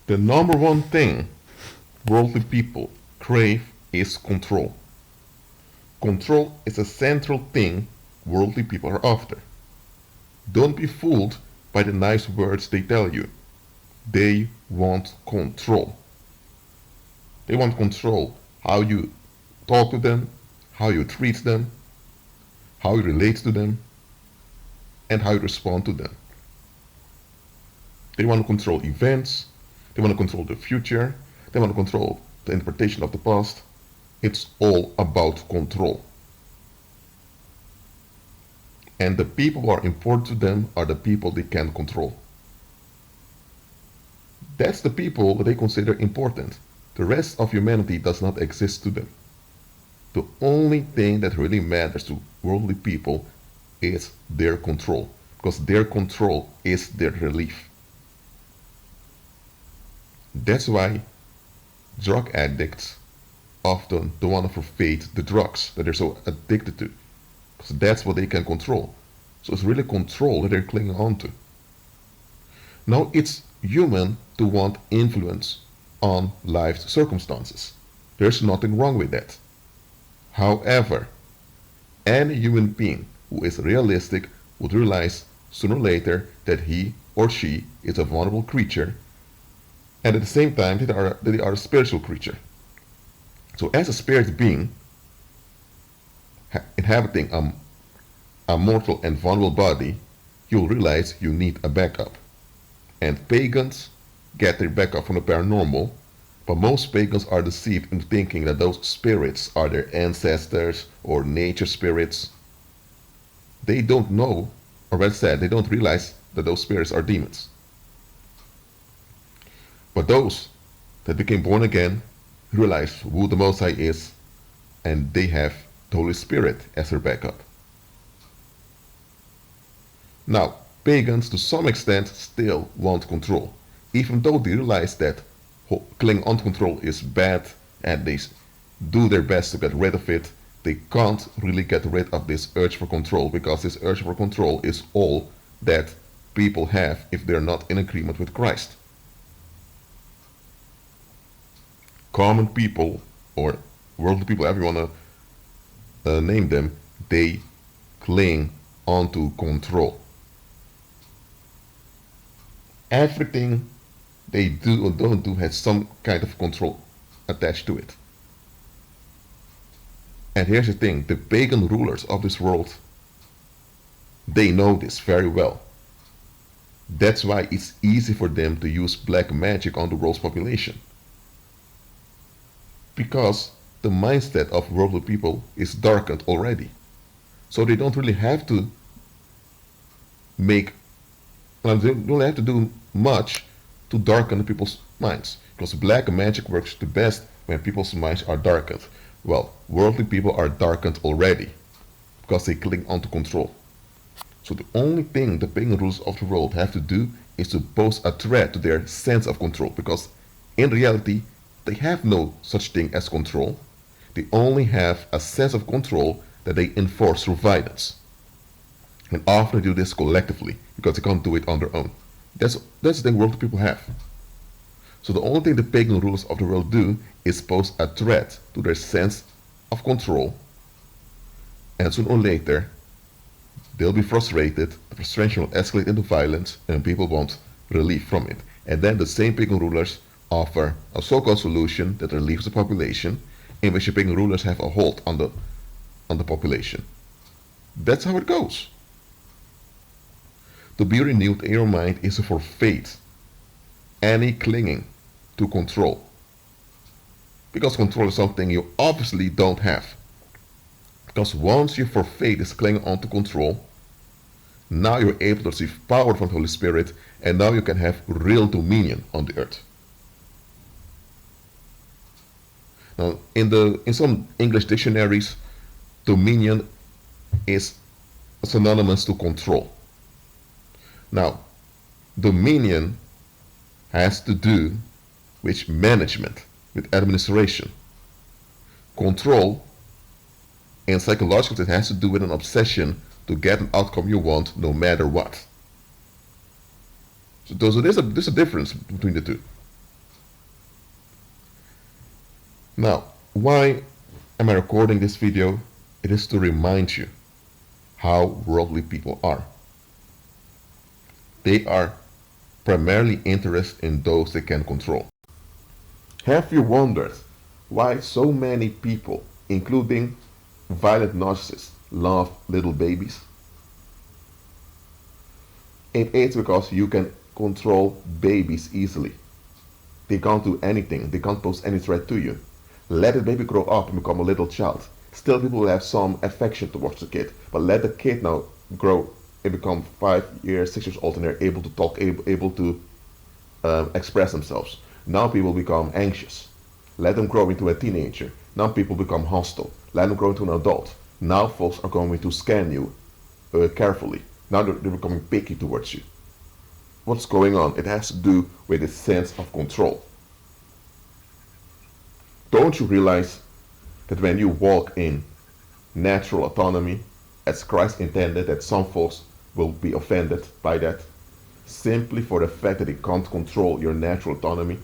The number one thing worldly people crave is control. Control is a central thing worldly people are after. Don't be fooled by the nice words they tell you. They want control. They want control how you talk to them, how you treat them, how you relate to them, and how you respond to them. They want to control events, they want to control the future, they want to control the interpretation of the past. It's all about control. And the people who are important to them are the people they can control. That's the people that they consider important. The rest of humanity does not exist to them. The only thing that really matters to worldly people is their control, because their control is their relief. That's why drug addicts often don't want to forfeit the drugs that they're so addicted to, because that's what they can control. So it's really control that they're clinging on to. Now, it's human to want influence on life's circumstances. There's nothing wrong with that. However, any human being who is realistic would realize sooner or later that he or she is a vulnerable creature, and at the same time that they are a spiritual creature. So as a spirit being inhabiting a mortal and vulnerable body, you'll realize you need a backup. And pagans get their backup from the paranormal, but most pagans are deceived into thinking that those spirits are their ancestors or nature spirits. They don't know, or rather said, they don't realize that those spirits are demons. But those that became born again realize who the Most High is, and they have the Holy Spirit as their backup. Now, pagans to some extent still want control, even though they realize that clinging on to control is bad and they do their best to get rid of it. They can't really get rid of this urge for control, because this urge for control is all that people have if they're not in agreement with Christ. Common people, or worldly people, however you want to name them, they cling onto control. Everything they do or don't do has some kind of control attached to it. And here's the thing, the pagan rulers of this world, they know this very well. That's why it's easy for them to use black magic on the world's population. Because the mindset of worldly people is darkened already. So they don't really have to they don't have to do much to darken people's minds. Because black magic works the best when people's minds are darkened. Well, worldly people are darkened already because they cling onto control. So the only thing the pagan rulers of the world have to do is to pose a threat to their sense of control, because in reality they have no such thing as control. They only have a sense of control that they enforce through violence. And often they do this collectively because they can't do it on their own. That's the thing worldly people have. So the only thing the pagan rulers of the world do is pose a threat to their sense of control, and sooner or later they'll be frustrated, the frustration will escalate into violence, and people want relief from it. And then the same pagan rulers offer a so-called solution that relieves the population, in which the pagan rulers have a hold on the population. That's how it goes. To be renewed in your mind is to forfeit any clinging to control. Because control is something you obviously don't have. Because once you forfeit this clinging on to control, now you're able to receive power from the Holy Spirit, and now you can have real dominion on the earth. Now, in some English dictionaries, dominion is synonymous to control. Now, dominion has to do with management, with administration. Control, in psychological sense, has to do with an obsession to get an outcome you want no matter what. So there's a difference between the two. Now, why am I recording this video? It is to remind you how worldly people are. They are primarily interested in those they can control. Have you wondered why so many people, including violent narcissists, love little babies? It is because you can control babies easily. They can't do anything, they can't pose any threat to you. Let the baby grow up and become a little child. Still, people will have some affection towards the kid, but let the kid now grow and become 5 years, 6 years old, and they're able to talk, able to express themselves. Now people become anxious. Let them grow into a teenager. Now people become hostile. Let them grow into an adult. Now folks are going to scan you carefully. Now they're becoming picky towards you. What's going on? It has to do with a sense of control. Don't you realize that when you walk in natural autonomy, as Christ intended, that some folks will be offended by that, simply for the fact that they can't control your natural autonomy?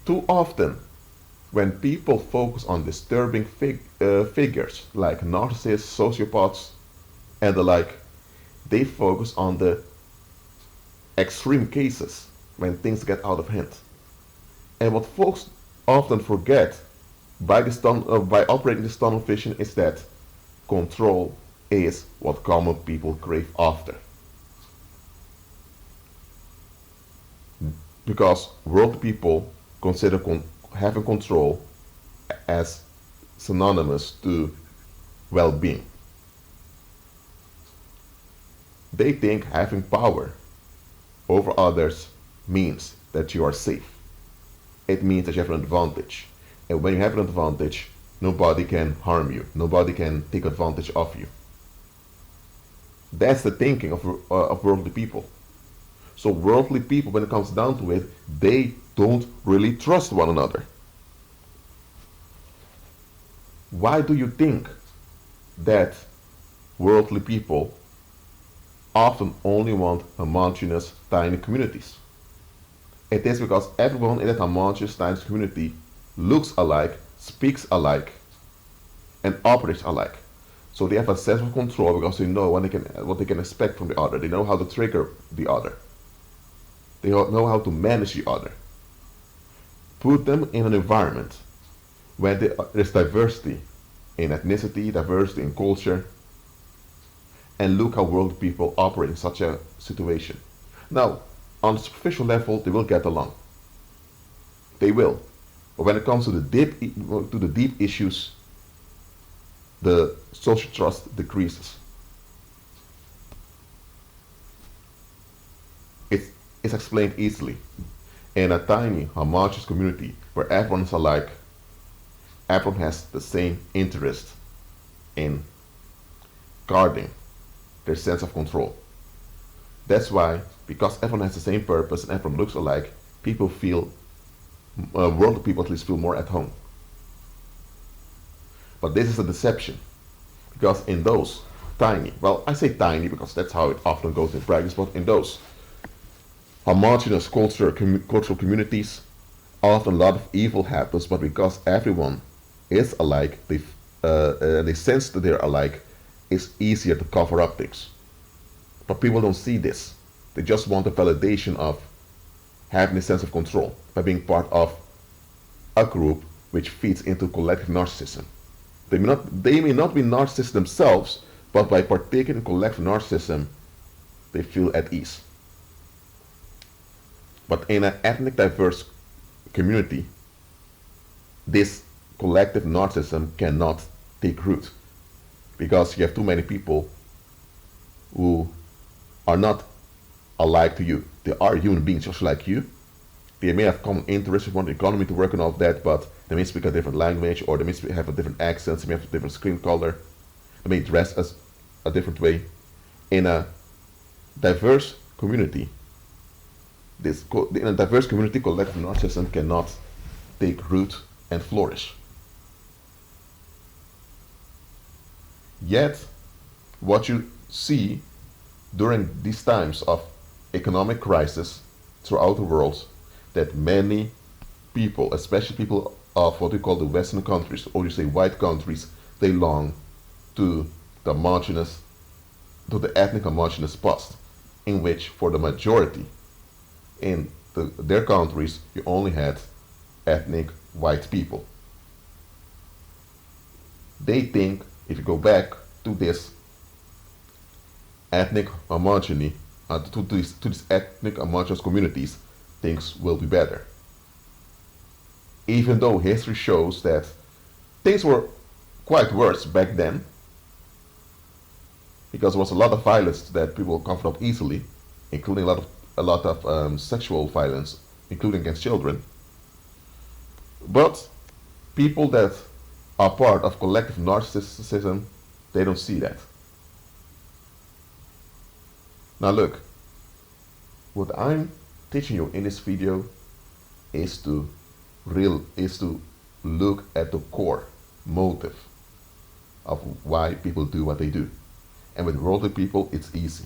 Too often, when people focus on disturbing figures like narcissists, sociopaths, and the like, they focus on the extreme cases when things get out of hand. And what folks often forget by operating this tunnel vision is that control is what common people crave after. Because world people consider having control as synonymous to well-being. They think having power over others means that you are safe. It means that you have an advantage. And when you have an advantage, nobody can harm you. Nobody can take advantage of you. That's the thinking of worldly people. So worldly people, when it comes down to it, they don't really trust one another. Why do you think that worldly people often only want homogeneous, tiny communities? It is because everyone in that homogeneous, tiny community looks alike, speaks alike, and operates alike. So they have a sense of control because they know what they can expect from the other. They know how to trigger the other. They know how to manage the other. Put them in an environment where there's diversity in ethnicity, diversity in culture, and look how world people operate in such a situation. Now, on the superficial level, they will get along. They will. But when it comes to the deep issues, the social trust decreases. It's explained easily. In a tiny, homogeneous community where everyone is alike, everyone has the same interest in guarding their sense of control. That's why, because everyone has the same purpose and everyone looks alike, people feel, worldly people at least feel more at home. But this is a deception, because in those tiny, well, I say tiny because that's how it often goes in practice, but in those homogeneous cultural communities, often a lot of evil happens, but because everyone is alike, they sense that they're alike, it's easier to cover up things. But people don't see this. They just want the validation of having a sense of control by being part of a group which feeds into collective narcissism. They may not be narcissists themselves, but by partaking in collective narcissism, they feel at ease. But in an ethnic diverse community, this collective narcissism cannot take root because you have too many people who are not alike to you. They are human beings just like you. They may have common interests, want the economy to work on all of that, but they may speak a different language, or they may have a different accent, they may have a different skin color, they may dress as a different way. In a diverse community, collective narcissism cannot take root and flourish. Yet, what you see during these times of economic crisis throughout the world, that many people, especially people of what we call the Western countries, or you say white countries, they belong to the homogeneous, to the ethnic homogeneous past, in which for the majority in their countries you only had ethnic white people. They think if you go back to this ethnic homogeny, to these ethnic homogeneous communities, things will be better. Even though history shows that things were quite worse back then, because there was a lot of violence that people covered up easily, including a lot of sexual violence, including against children. But people that are part of collective narcissism, they don't see that. Now look, what I'm teaching you in this video is to look at the core motive of why people do what they do. And with worldly people, it's easy.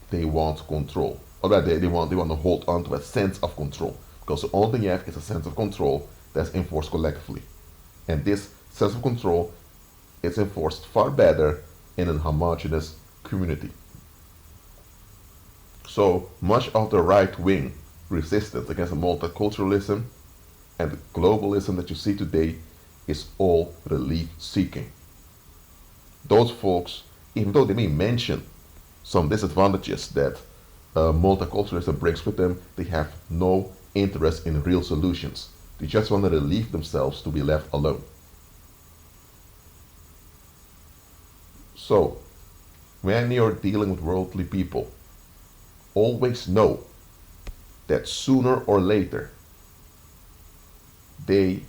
They want control. Or rather, they want to hold on to a sense of control. Because the only thing you have is a sense of control that's enforced collectively. And this sense of control is enforced far better in a homogeneous community. So much of the right-wing resistance against multiculturalism and the globalism that you see today is all relief-seeking. Those folks, even though they may mention some disadvantages that multiculturalism brings with them, they have no interest in real solutions. They just want to relieve themselves to be left alone. So, when you're dealing with worldly people, always know that sooner or later, they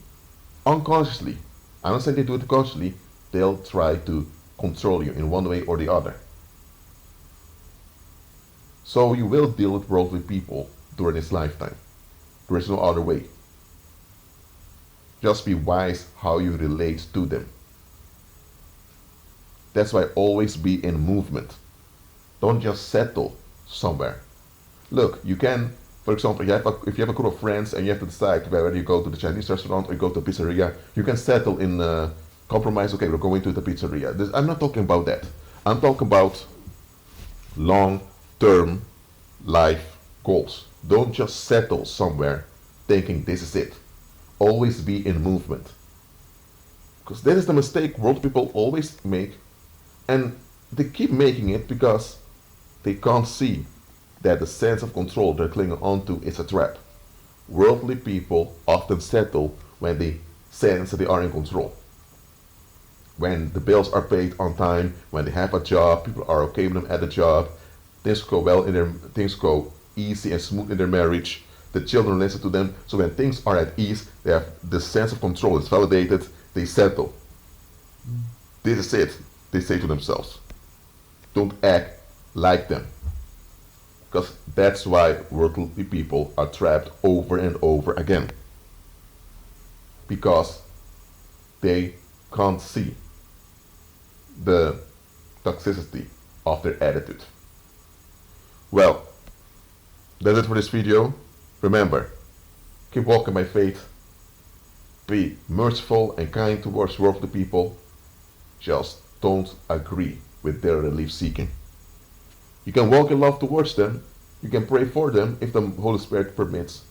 unconsciously, I don't say they do it consciously, they'll try to control you in one way or the other. So you will deal with worldly people during this lifetime. There is no other way. Just be wise how you relate to them. That's why always be in movement. Don't just settle somewhere. Look, you can, for example, if you have a group of friends and you have to decide whether you go to the Chinese restaurant or you go to a pizzeria, you can settle in compromise. Okay, we're going to the pizzeria. I'm not talking about that. I'm talking about long-term life goals. Don't just settle somewhere thinking this is it. Always be in movement. Because that is the mistake world people always make, and they keep making it because they can't see that the sense of control they're clinging onto is a trap. Worldly people often settle when they sense that they are in control. When the bills are paid on time, when they have a job, people are okay with them at the job, things go easy and smooth in their marriage, the children listen to them, so when things are at ease, they have the sense of control, it's validated, they settle. This is it, they say to themselves. Don't act like them. Because that's why worldly people are trapped over and over again. Because they can't see the toxicity of their attitude. Well, that's it for this video. Remember, keep walking by faith. Be merciful and kind towards worldly people. Just don't agree with their relief seeking. You can walk in love towards them. You can pray for them if the Holy Spirit permits.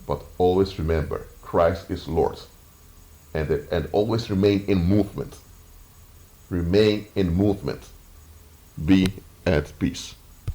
But always remember, Christ is Lord. And always remain in movement. Remain in movement. Be at peace.